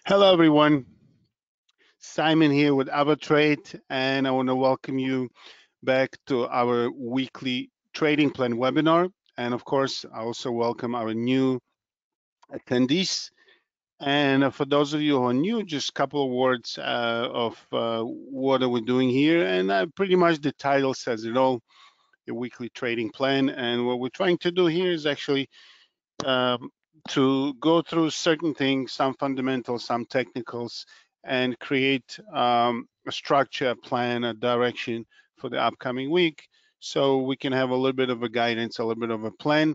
Hello, everyone. Simon here with AvaTrade, and I want to welcome you back to our weekly trading plan webinar. And of course, I also welcome our new attendees. And for those of you who are new, just a couple of words of what are we doing here. And pretty much the title says it all, a weekly trading plan. And what we're trying to do here is actually um, to go through certain things, some fundamentals, some technicals, and create a structure, a plan, a direction for the upcoming week so we can have a little bit of a guidance, a little bit of a plan.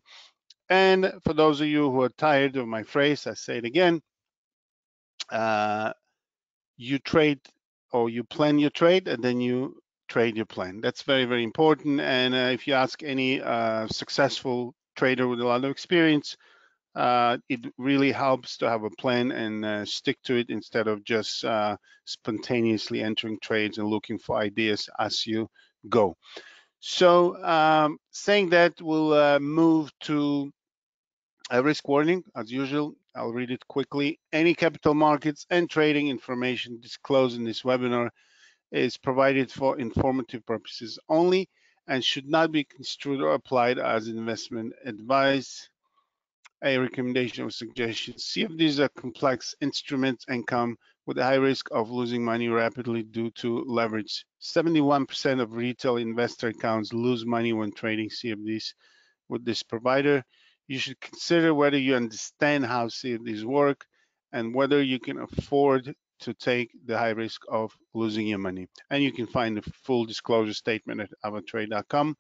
And for those of you who are tired of my phrase, I say it again, uh, you trade or you plan your trade and then you trade your plan. That's very, very important. And if you ask any successful trader with a lot of experience, it really helps to have a plan and stick to it instead of just spontaneously entering trades and looking for ideas as you go. So saying that, we'll move to a risk warning as usual. I'll read it quickly. Any capital markets and trading information disclosed in this webinar is provided for informative purposes only and should not be construed or applied as investment advice, a recommendation or suggestion. CFDs are complex instruments and come with a high risk of losing money rapidly due to leverage. 71% of retail investor accounts lose money when trading CFDs with this provider. You should consider whether you understand how CFDs work and whether you can afford to take the high risk of losing your money. And you can find the full disclosure statement at avatrade.com.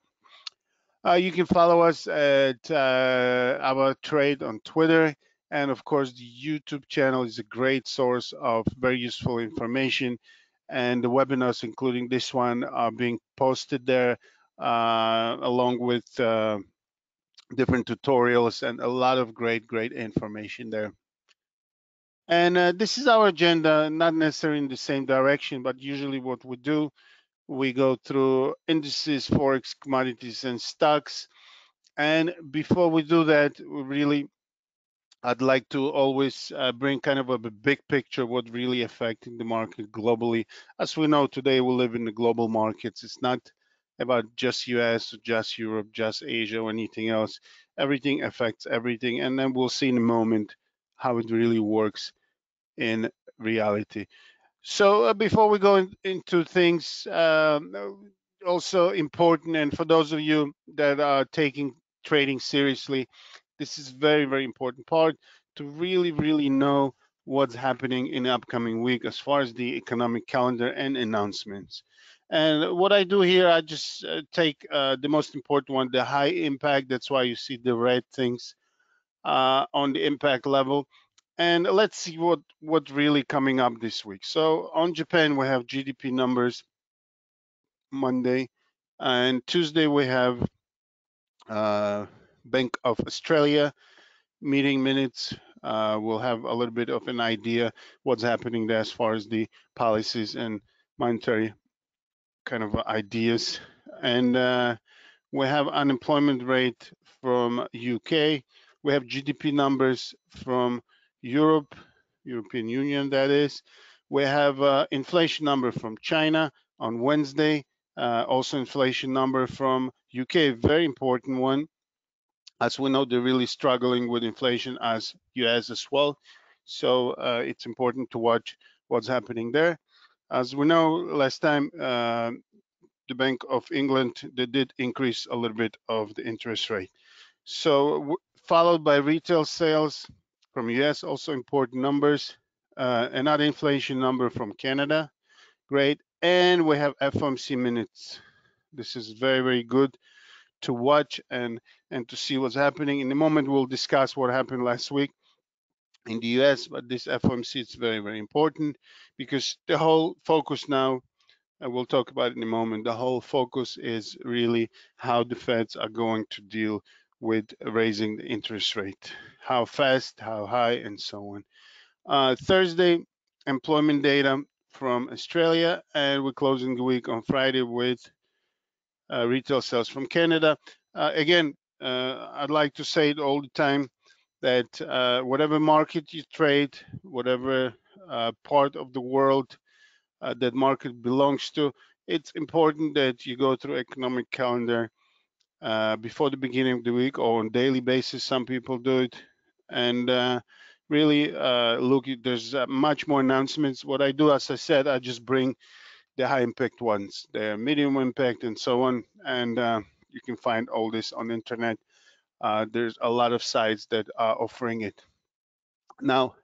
You can follow us at AvaTrade on Twitter. And of course, the YouTube channel is a great source of very useful information. And the webinars, including this one, are being posted there along with different tutorials and a lot of great information there. And this is our agenda, not necessarily in the same direction, but usually what we do, we go through indices, Forex, commodities, and stocks. And before we do that, I'd like to always bring kind of a big picture of what really affecting the market globally. As we know today, we live in the global markets. It's not about just US, just Europe, just Asia, or anything else. Everything affects everything. And then we'll see in a moment how it really works in reality. So before we go into things, also important, and for those of you that are taking trading seriously, this is very important part to really know what's happening in the upcoming week as far as the economic calendar and announcements. And what I do here, I just take the most important one, the high impact. That's why you see the red things on the impact level. And let's see what's really coming up this week. So on Japan, we have GDP numbers Monday, and Tuesday we have Bank of Australia meeting minutes. We'll have a little bit of an idea what's happening there as far as the policies and monetary kind of ideas. And we have unemployment rate from UK. We have GDP numbers from Europe, European Union, that is. We have inflation number from China on Wednesday. Also inflation number from UK, very important one. As we know, they're really struggling with inflation as US as well. So it's important to watch what's happening there. As we know, last time the Bank of England, they did increase a little bit of the interest rate. So followed by retail sales from US, also important numbers. Another inflation number from Canada, great. And we have FOMC minutes. This is very good to watch and to see what's happening. In a moment, we'll discuss what happened last week in the US, but this FOMC is very important because the whole focus now, we'll talk about it in a moment. The whole focus is really how the Feds are going to deal with raising the interest rate, how fast, how high, and so on. Thursday, employment data from Australia, and we're closing the week on Friday with retail sales from Canada. Again, I'd like to say it all the time that whatever market you trade, whatever part of the world that market belongs to, it's important that you go through economic calendar before the beginning of the week or on daily basis. Some people do it, and really look. There's much more announcements. What I do, as I said, I just bring the high impact ones, the medium impact, and so on. And you can find all this on the internet. There's a lot of sites that are offering it. Now,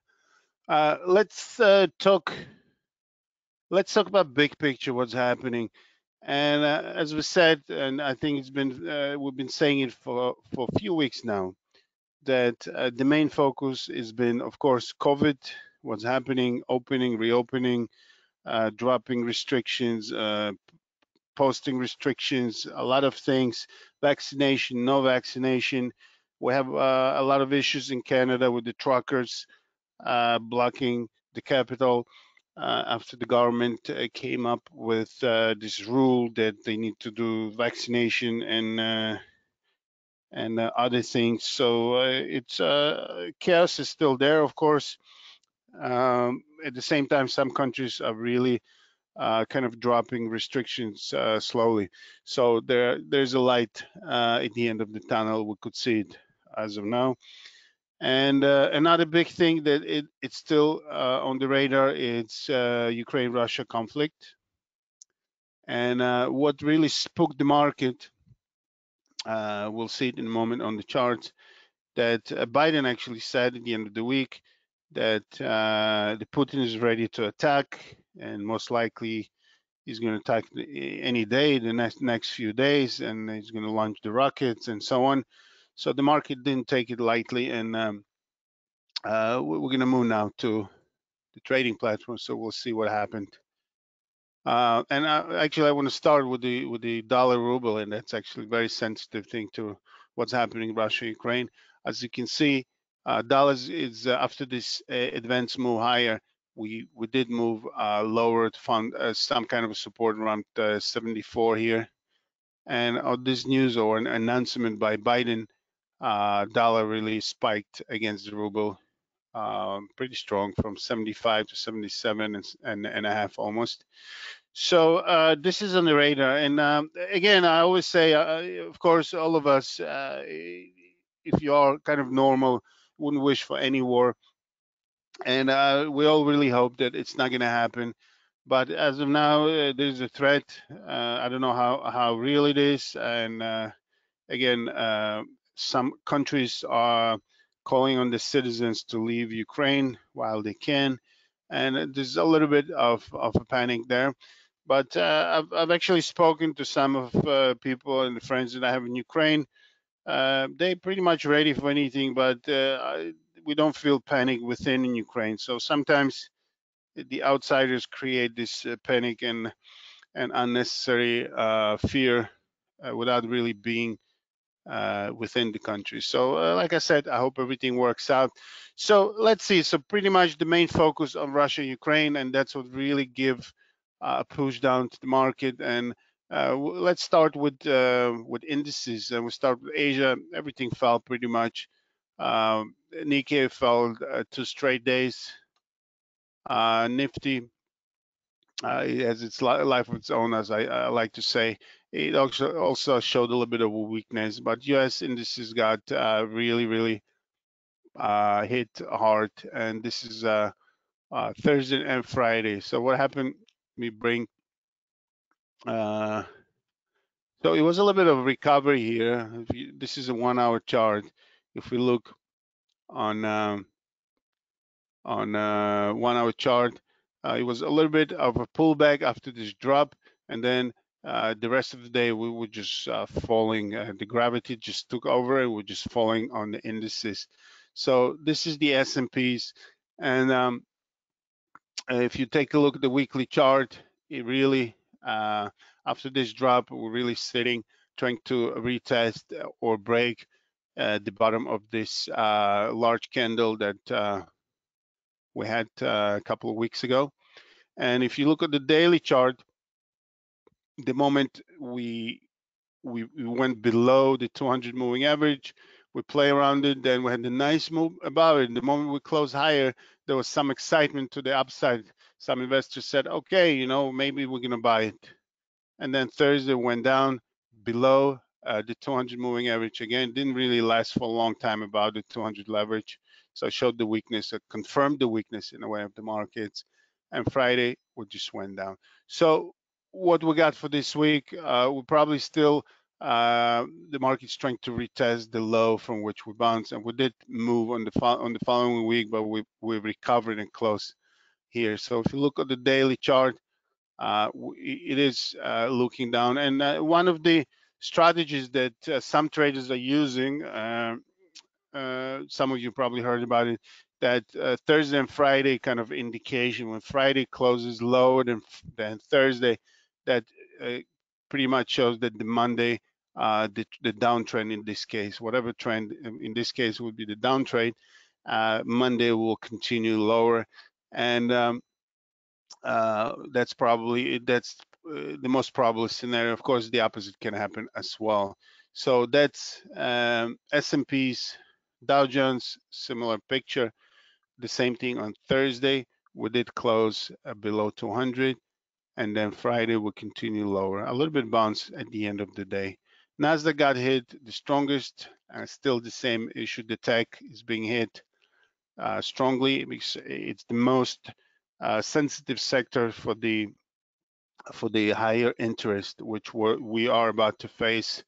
let's talk. Let's talk about big picture, what's happening. And as we said, and I think it's been we've been saying it for a few weeks now, that the main focus has been, of course, COVID, what's happening, opening, reopening, dropping restrictions, posting restrictions, a lot of things, vaccination, no vaccination. We have a lot of issues in Canada with the truckers blocking the capital after the government came up with this rule that they need to do vaccination and other things. So it's chaos is still there, of course. At the same time, some countries are really kind of dropping restrictions slowly. So there's a light at the end of the tunnel. We could see it as of now. And another big thing that it's still on the radar, it's Ukraine-Russia conflict. And what really spooked the market, we'll see it in a moment on the charts, that Biden actually said at the end of the week that the Putin is ready to attack, and most likely he's going to attack any day, the next few days, and he's going to launch the rockets and so on. So the market didn't take it lightly, and we're going to move now to the trading platform. So we'll see what happened. And actually, I want to start with the dollar ruble, and that's actually a very sensitive thing to what's happening in Russia, Ukraine. As you can see, dollars is after this advanced move higher, we did move lower to find some kind of a support around 74 here. And on this news or an announcement by Biden, dollar really spiked against the ruble, pretty strong from 75 to 77 and a half almost. So this is on the radar, and again, I always say, of course, all of us, if you are kind of normal, wouldn't wish for any war, and we all really hope that it's not going to happen. But as of now, there's a threat. I don't know how real it is, and again, some countries are calling on the citizens to leave Ukraine while they can, and there's a little bit of a panic there. But I've actually spoken to some of people and the friends that I have in Ukraine. They're pretty much ready for anything, but we don't feel panic within in Ukraine. So sometimes the outsiders create this panic and unnecessary fear without really being within the country. So, like I said, I hope everything works out. So let's see. So pretty much the main focus on Russia, Ukraine, and that's what really give a push down to the market. And let's start with indices, and we start with Asia. Everything fell pretty much. Nikkei fell 2 straight days. Nifty it has its life of its own, as I like to say. It also showed a little bit of a weakness, but U.S. indices got really hit hard, and this is Thursday and Friday. So what happened? We bring. So it was a little bit of recovery here. This is a 1-hour chart. If we look on 1-hour chart, it was a little bit of a pullback after this drop, and then the rest of the day we were just falling. The gravity just took over, and we're just falling on the indices. So this is the S&Ps, and if you take a look at the weekly chart, it really after this drop, we're really sitting, trying to retest or break the bottom of this large candle that we had a couple of weeks ago. And if you look at the daily chart, the moment we went below the 200 moving average, We play around it, then we had a nice move above it. The moment we closed higher, there was some excitement to the upside. Some investors said, okay, maybe we're going to buy it. And then Thursday went down below the 200 moving average again. Didn't really last for a long time about the 200 leverage. So it showed the weakness, it confirmed the weakness in a way of the markets. And Friday, we just went down. So what we got for this week, we probably still, the market's trying to retest the low from which we bounced. And we did move on the following week, but we recovered and closed here. So if you look at the daily chart, it is looking down. And one of the strategies that some traders are using, some of you probably heard about it, that Thursday and Friday kind of indication, when Friday closes lower than Thursday, that pretty much shows that the Monday, the downtrend in this case, whatever trend in this case would be the downtrend, Monday will continue lower. And that's the most probable scenario. Of course, the opposite can happen as well. So that's S&P's, Dow Jones, similar picture. The same thing on Thursday. We did close below 200, and then Friday will continue lower. A little bit bounce at the end of the day. Nasdaq got hit the strongest. Still the same issue. The tech is being hit strongly because it's the most sensitive sector for the higher interest, which we are about to face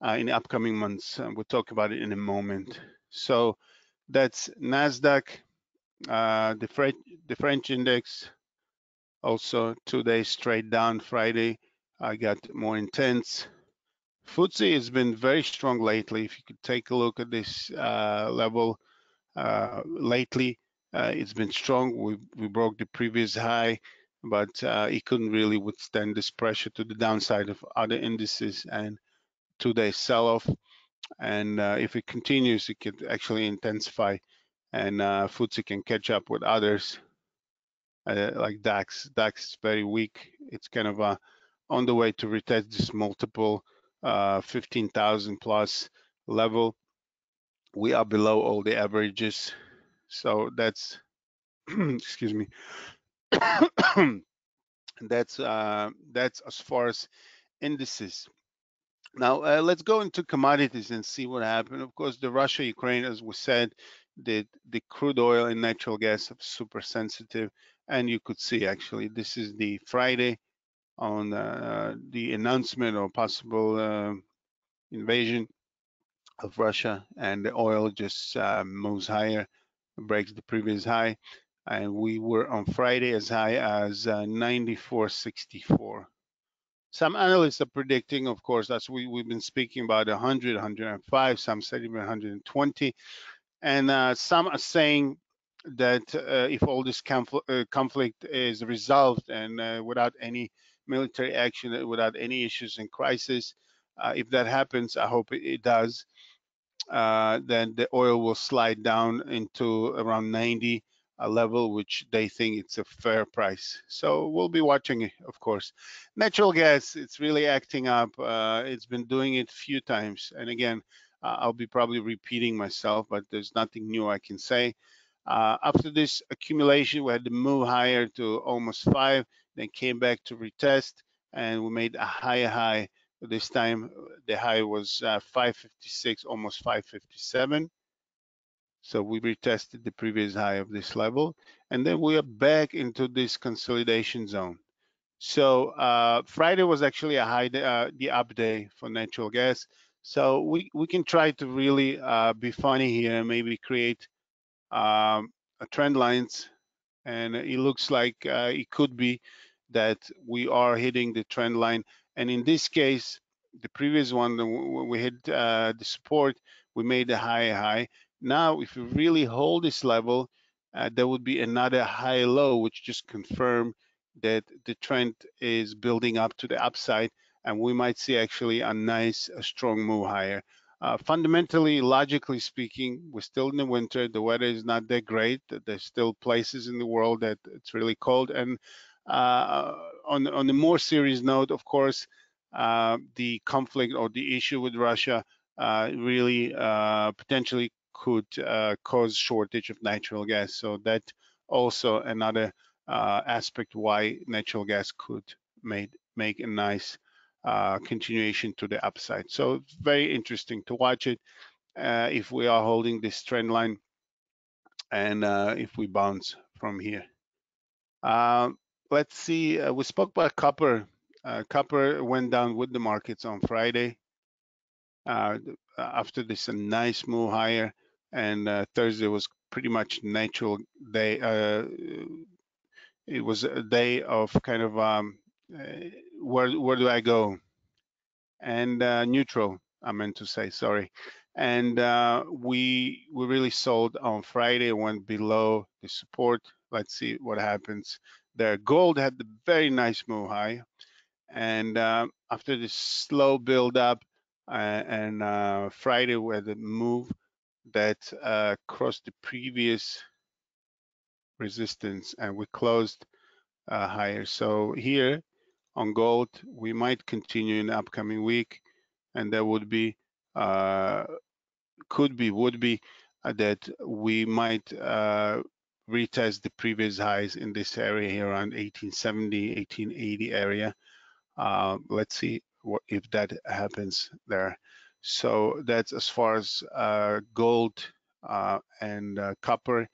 in the upcoming months. We'll talk about it in a moment. So that's Nasdaq, the French index, also 2 days straight down. Friday, I got more intense. FTSE has been very strong lately. If you could take a look at this level lately, it's been strong. We broke the previous high, but it couldn't really withstand this pressure to the downside of other indices and 2-day sell-off. And if it continues, it could actually intensify, and FTSE can catch up with others like DAX. DAX is very weak. It's kind of on the way to retest this multiple 15,000 plus level. We are below all the averages, so that's excuse me. That's as far as indices. Now let's go into commodities and see what happened. Of course, the Russia-Ukraine, as we said, the crude oil and natural gas are super sensitive, and you could see actually this is the Friday on the announcement or possible invasion of Russia, and the oil just moves higher, breaks the previous high, and we were on Friday as high as 94.64. Some analysts are predicting, of course, as we've been speaking about 100, 105, some said even 120, and some are saying that if all this conflict is resolved and without any military action, without any issues and crisis, if that happens, I hope it does, then the oil will slide down into around 90 a level, which they think it's a fair price. So we'll be watching it, of course. Natural gas, it's really acting up. It's been doing it a few times. And again, I'll be probably repeating myself, but there's nothing new I can say. After this accumulation, we had to move higher to almost 5, then came back to retest, and we made a higher high. This time, the high was 556, almost 557. So we retested the previous high of this level, and then we are back into this consolidation zone. So Friday was actually a high, the up day for natural gas. So we can try to really be funny here and maybe create a trend lines, and it looks like it could be that we are hitting the trend line. And in this case, the previous one, when we hit the support, we made a high. Now, if we really hold this level, there would be another high low, which just confirm that the trend is building up to the upside, and we might see actually a nice, strong move higher. Fundamentally, logically speaking, we're still in the winter. The weather is not that great. There's still places in the world that it's really cold. And on the more serious note, of course, the conflict or the issue with Russia really potentially could cause shortage of natural gas. So that also another aspect why natural gas could make a nice continuation to the upside. So very interesting to watch it if we are holding this trend line and if we bounce from here. Let's see. We spoke about copper. Copper went down with the markets on Friday after this nice move higher, and Thursday was pretty much natural day. It was a day of kind of where do I go? And neutral, I meant to say, sorry. And we really sold on Friday, went below the support. Let's see what happens there. Gold had the very nice move high, and after this slow build up, and Friday where the move that crossed the previous resistance, and we closed higher. So here on gold, we might continue in the upcoming week, and there would be, would be that we might retest the previous highs in this area here around 1870, 1880 area. Let's see if that happens there. So that's as far as gold and copper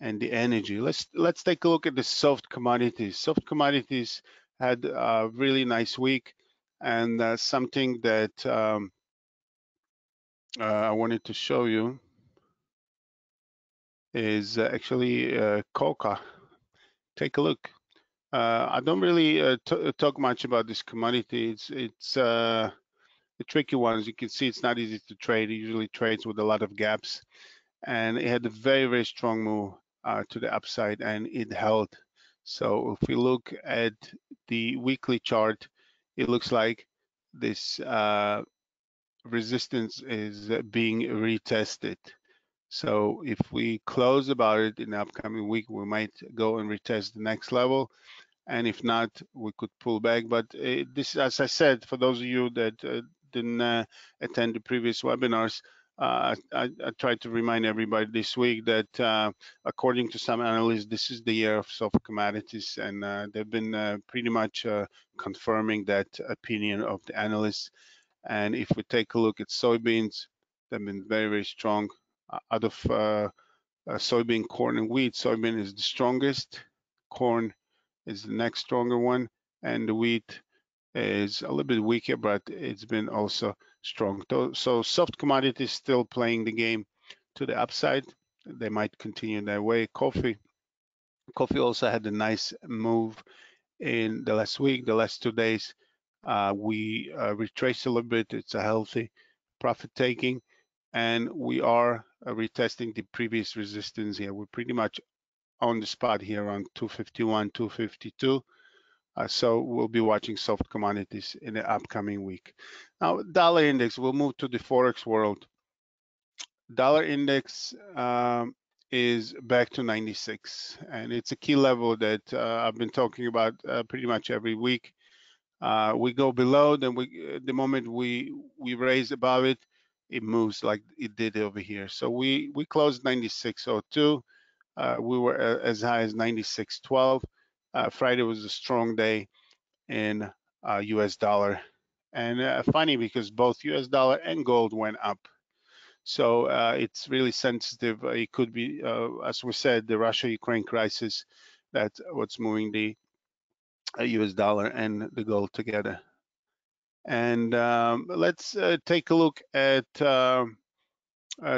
and the energy. Let's take a look at the soft commodities. Soft commodities had a really nice week, and something that I wanted to show you is actually coca. Take a look. I don't really talk much about this commodity. It's a tricky one. As you can see, it's not easy to trade. It usually trades with a lot of gaps, and it had a very strong move to the upside, and it held. So if we look at the weekly chart, it looks like this resistance is being retested. So if we close about it in the upcoming week, we might go and retest the next level. And if not, we could pull back. But this, as I said, for those of you that didn't attend the previous webinars, I tried to remind everybody this week that according to some analysts, this is the year of soft commodities, and they've been pretty much confirming that opinion of the analysts. And if we take a look at soybeans, they've been very strong. Out of soybean, corn, and wheat, soybean is the strongest. Corn is the next stronger one, and the wheat is a little bit weaker, but it's been also strong. So soft commodities still playing the game to the upside. They might continue their way. Coffee also had a nice move in the last week, the last 2 days. We retraced a little bit. It's a healthy profit taking, and we are retesting the previous resistance here. We're pretty much on the spot here on 251, 252. So we'll be watching soft commodities in the upcoming week. Now, dollar index, we'll move to the Forex world. Dollar index is back to 96, and it's a key level that I've been talking about pretty much every week. We go below, then the moment we raise above it, it moves like it did over here. So we closed 96.02. We were as high as 96.12. Friday was a strong day in US dollar. And funny because both US dollar and gold went up. So it's really sensitive. It could be, as we said, the Russia-Ukraine crisis, that's what's moving the US dollar and the gold together. And let's take a look at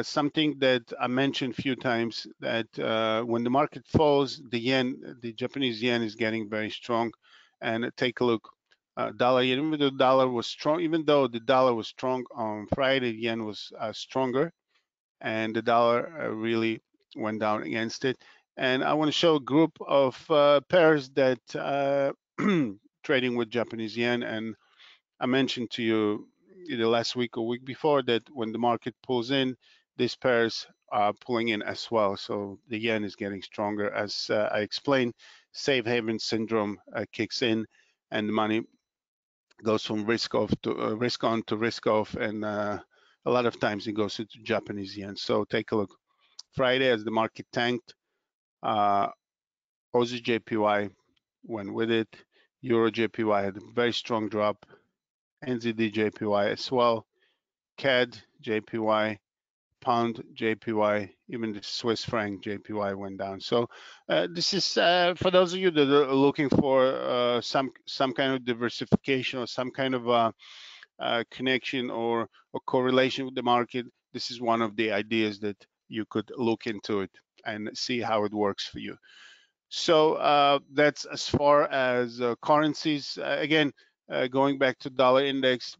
something that I mentioned a few times, that when the market falls, the Japanese yen is getting very strong. And take a look, dollar yen, even though the dollar was strong, on Friday, the yen was stronger, and the dollar really went down against it. And I want to show a group of pairs that trading with Japanese yen, and I mentioned to you either last week or week before that when the market pulls in, these pairs are pulling in as well. So the yen is getting stronger. As I explained, safe haven syndrome kicks in, and the money goes from risk off to risk on to risk off, and a lot of times it goes into Japanese yen. So take a look. Friday, as the market tanked, uh, Aussie JPY went with it. Euro JPY had a very strong drop. NZD JPY as well. CAD JPY, Pound JPY, even the Swiss franc JPY went down. So this is for those of you that are looking for some kind of diversification or some kind of connection or correlation with the market. This is one of the ideas that you could look into it and see how it works for you. So that's as far as currencies. Again, going back to dollar index,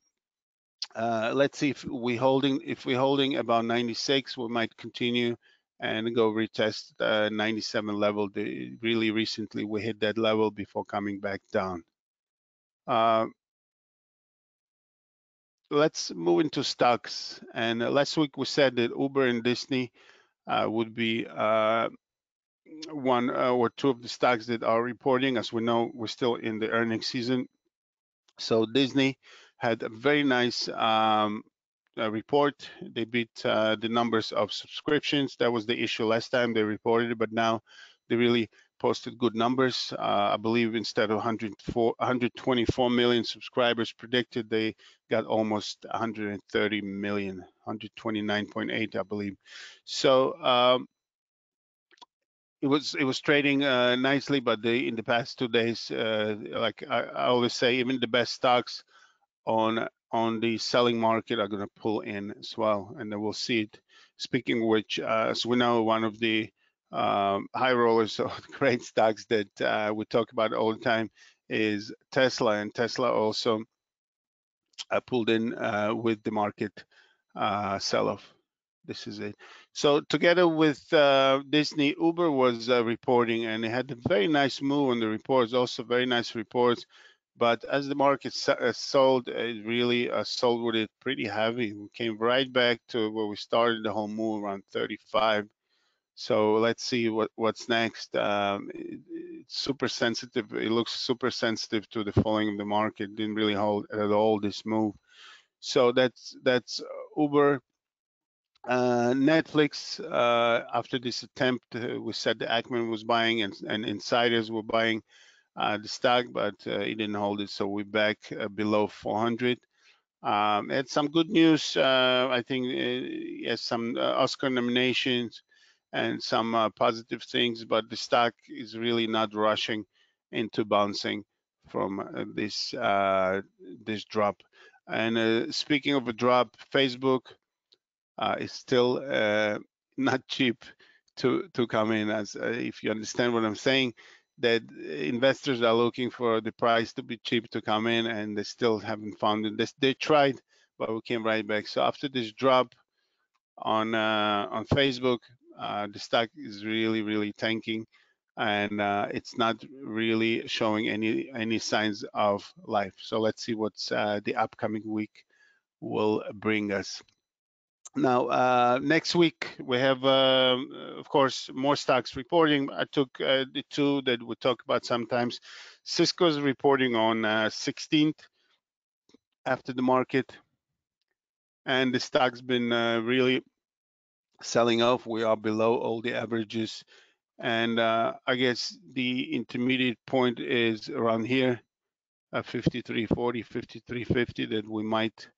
let's see if we're holding about 96, we might continue and go retest 97 level. Really recently we hit that level before coming back down. Let's move into stocks. And last week we said that Uber and Disney would be one or two of the stocks that are reporting. As we know, we're still in the earnings season. So Disney had a very nice report. They beat the numbers of subscriptions. That was the issue last time they reported, but now they really posted good numbers. I believe instead of 124 million subscribers predicted, they got almost 130 million, 129.8, I believe. So it was trading nicely, but in the past 2 days, like I always say, even the best stocks on the selling market are going to pull in as well, and then we'll see it. Speaking of which, as we know, one of the high rollers or great stocks that we talk about all the time is Tesla, and Tesla also pulled in with the market sell-off. This is it. So together with Disney, Uber was reporting, and it had a very nice move on the reports, also very nice reports. But as the market sold, it really sold with it pretty heavy. We came right back to where we started the whole move around 35. So let's see what's next. It's super sensitive. It looks super sensitive to the falling of the market. Didn't really hold at all this move. So that's Uber. Netflix, after this attempt, we said the Ackman was buying and insiders were buying the stock, but it didn't hold it. So we're back below 400. Had some good news. I think yes, some Oscar nominations and some positive things, but the stock is really not rushing into bouncing from this drop. And speaking of a drop, Facebook is still not cheap to come in. As if you understand what I'm saying, that investors are looking for the price to be cheap to come in, and they still haven't found it. They tried, but we came right back. So after this drop on Facebook, the stock is really tanking, and it's not really showing any signs of life. So let's see what's the upcoming week will bring us. Now, next week we have, of course, more stocks reporting. I took the two that we talk about sometimes. Cisco's reporting on 16th after the market, and the stock's been really selling off. We are below all the averages, and I guess the intermediate point is around here, 53.40, 53.50, that we might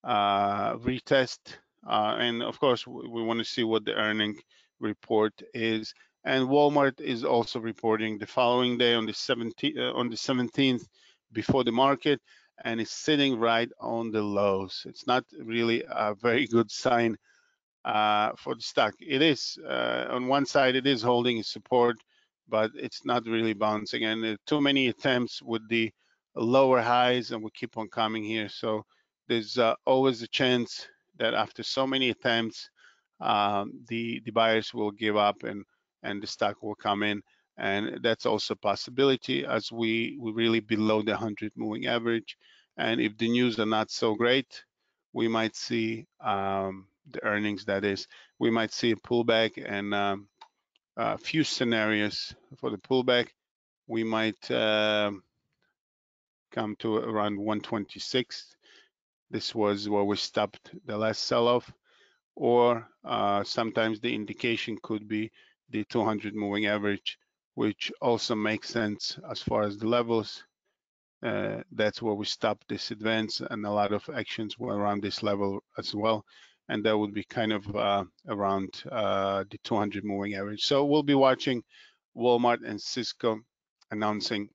retest. And of course, we want to see what the earning report is. And Walmart is also reporting the following day on the 17th before the market, and it's sitting right on the lows. It's not really a very good sign for the stock. It is on one side, it is holding its support, but it's not really bouncing. And too many attempts with the lower highs, and we keep on coming here. So there's always a chance that after so many attempts, the buyers will give up and the stock will come in. And that's also a possibility, as we really below the 100 moving average. And if the news are not so great, we might see the earnings, that is, we might see a pullback, and a few scenarios for the pullback. We might come to around 126. This was where we stopped the last sell-off, or sometimes the indication could be the 200 moving average, which also makes sense as far as the levels. That's where we stopped this advance, and a lot of actions were around this level as well. And that would be kind of around the 200 moving average. So we'll be watching Walmart and Cisco announcing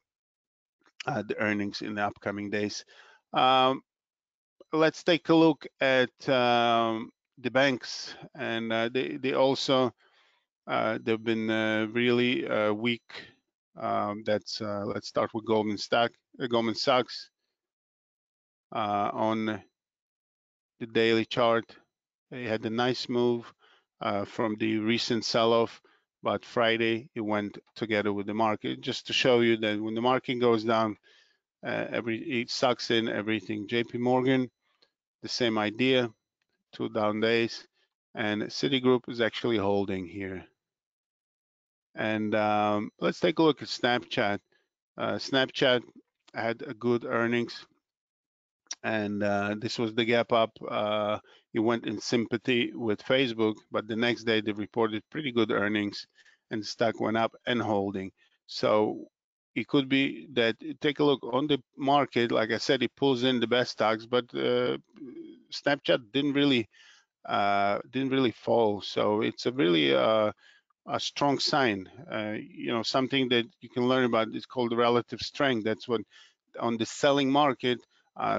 the earnings in the upcoming days. Let's take a look at the banks, and they also they've been really weak. Let's start with Goldman Sachs on the daily chart. They had a nice move from the recent sell-off, but Friday it went together with the market, just to show you that when the market goes down, it sucks in everything. JP Morgan, the same idea, 2 down days, and Citigroup is actually holding here. And let's take a look at Snapchat. Snapchat had a good earnings, and this was the gap up. It went in sympathy with Facebook, but the next day they reported pretty good earnings, and the stock went up and holding. So it could be that, take a look on the market. Like I said, it pulls in the best stocks, but Snapchat didn't really fall. So it's a strong sign. Something that you can learn about is called relative strength. That's what on the selling market,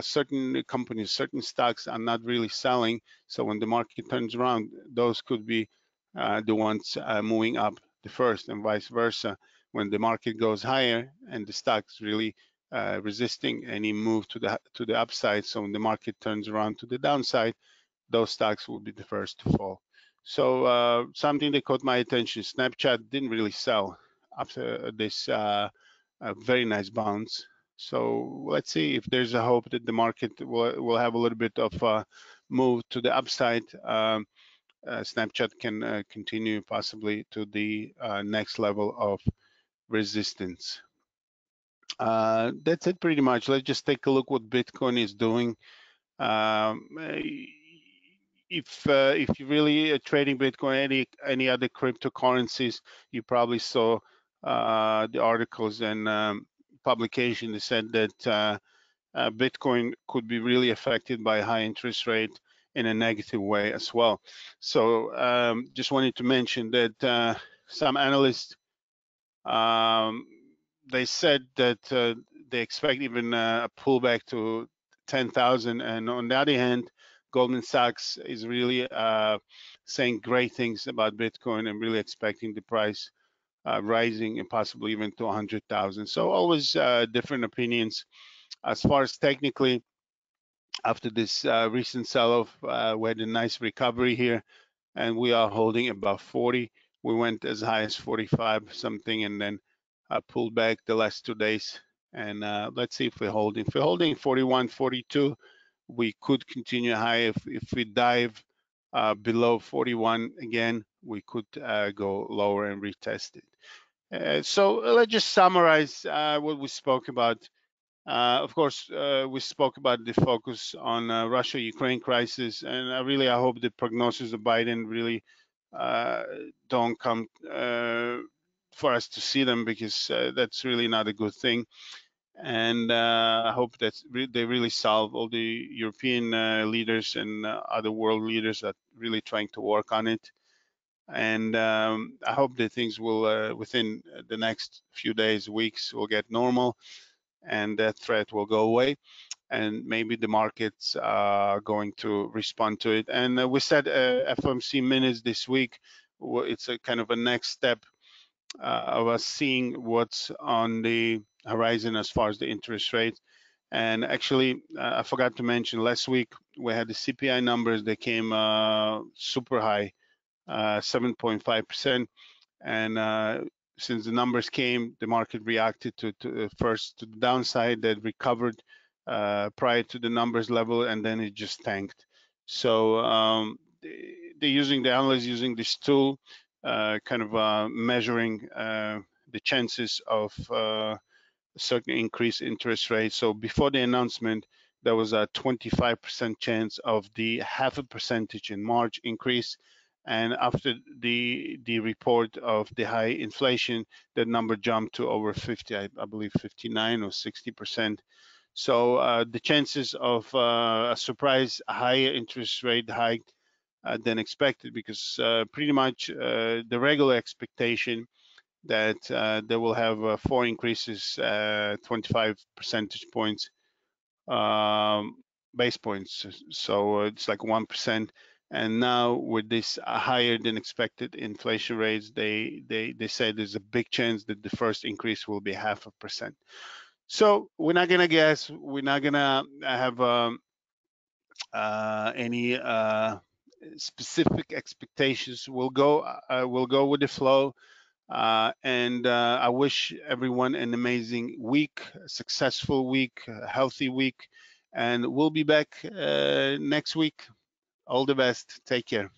certain companies, certain stocks are not really selling. So when the market turns around, those could be the ones moving up the first, and vice versa. When the market goes higher and the stock's really resisting any move to the upside, so when the market turns around to the downside, those stocks will be the first to fall. So something that caught my attention: Snapchat didn't really sell after this very nice bounce. So let's see if there's a hope that the market will have a little bit of move to the upside. Snapchat can continue possibly to the next level of resistance. That's it pretty much. Let's just take a look what Bitcoin is doing. If you really are trading Bitcoin, any other cryptocurrencies, you probably saw the articles and publication that said that Bitcoin could be really affected by high interest rate in a negative way as well. So just wanted to mention that some analysts, they said that they expect even a pullback to 10,000, and on the other hand, Goldman Sachs is really saying great things about Bitcoin and really expecting the price rising and possibly even to 100,000. So always different opinions. As far as technically, after this recent sell-off, we had a nice recovery here, and we are holding about 40. We went as high as 45 something, and then pulled back the last 2 days. And let's see if we're holding. If we're holding 41, 42, we could continue high. If we dive below 41 again, we could go lower and retest it. So let's just summarize what we spoke about. Of course, we spoke about the focus on Russia-Ukraine crisis, and I hope the prognosis of Biden really don't come for us to see them, because that's really not a good thing. And I hope that they really solve. All the European leaders and other world leaders are really trying to work on it. And I hope that things will, within the next few days, weeks, will get normal, and that threat will go away, and maybe the markets are going to respond to it. And we said FOMC minutes this week. It's a kind of a next step of us seeing what's on the horizon as far as the interest rate. And actually, I forgot to mention, last week we had the CPI numbers that came super high, 7.5%. And since the numbers came, the market reacted to first to the downside, that recovered prior to the numbers level, and then it just tanked. So the analysts using this tool, kind of measuring the chances of a certain increase interest rates. So before the announcement, there was a 25% chance of the 0.5% in March increase. And after the report of the high inflation, that number jumped to over 50, I believe 59 or 60%. So the chances of a surprise higher interest rate hike than expected, because pretty much the regular expectation that they will have 4 increases, 25 percentage points, base points. So it's like 1%. And now with this higher than expected inflation rates, they say there's a big chance that the first increase will be 0.5%. So we're not gonna guess. We're not gonna have any specific expectations. We'll go with the flow. And I wish everyone an amazing week, a successful week, a healthy week, and we'll be back next week. All the best. Take care.